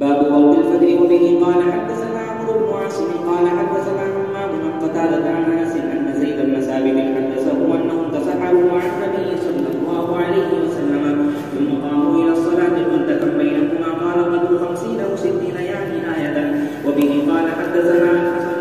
باب وقت الفجر. وبه قال حدثنا عمرو بن عاصم قال حدثنا حماد بن قتادة عن انس ان زيد بن ثابت حدثه انهم تسحروا مع النبي صلى الله عليه وسلم ثم قاموا الى الصلاه قلت كم بينهما قال قدر 50 أو 60 يعني آية. وبه قال حدثنا الحسن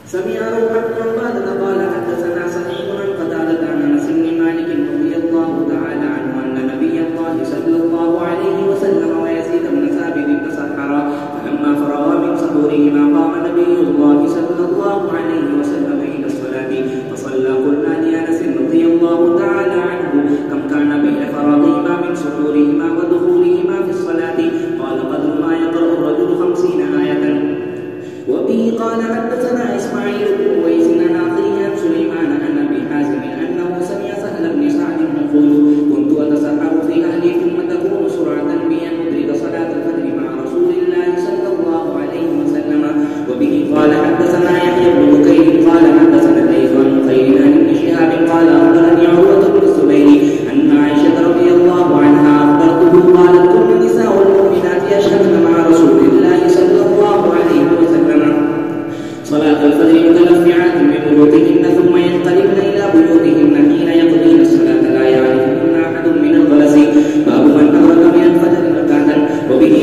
سمع روحا بن عبادة قال حدثنا سعيد عن قتادة عن انس بن مالك رضي الله تعالى عنه ان نبي الله صلى الله عليه وسلم ويزيد بن ثابت تسحرا فلما فرغا من سحورهما قام نبي الله صلى الله عليه وسلم الى الصلاة فصلى. قلنا لانس رضي الله تعالى عنه كم كان بين فراغهما من سحورهما ودخولهما في الصلاة قال قدر ما يقرأ الرجل 50 آية. وبه قال حدثنا اسماعيل بن قيس عن اخيه عن سليمان عن ابي حازم انه سمع سهل بن سعد يقول كنت اتسحر في اهلي ثم تكون سرعه بي ان ادرك صلاه الفجر مع رسول الله صلى الله عليه وسلم. وبه قال حدثنا يحيى بن بكير قال حدثنا الليث عن خير عن ابن شهاب قال اخبرني عروه بن الزبير ان عائشه رضي الله عنها اخبرته قالت كن نساء المؤمنات يشهدن مع رسول الله صلى الله عليه وسلم صلاة الفجر متلفعات من بيوتهن ثم ينقلبن إلى بيوتهن حين يقضين الصلاة لا يعرفهن أحد من الغلس. باب من أدرك من الفجر ركعة. وبه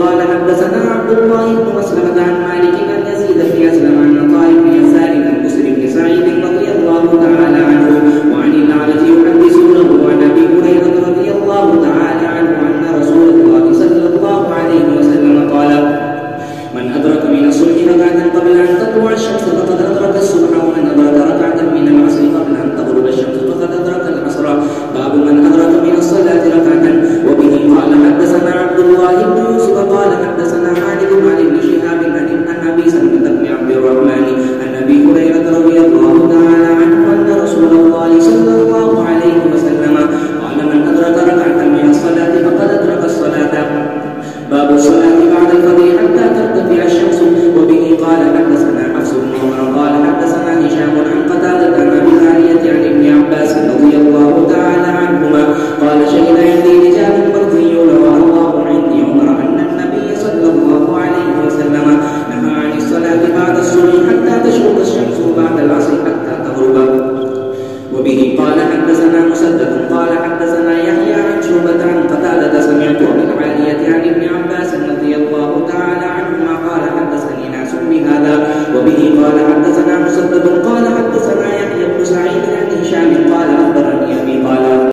قال حدثنا عبد الله بن مسلمة عن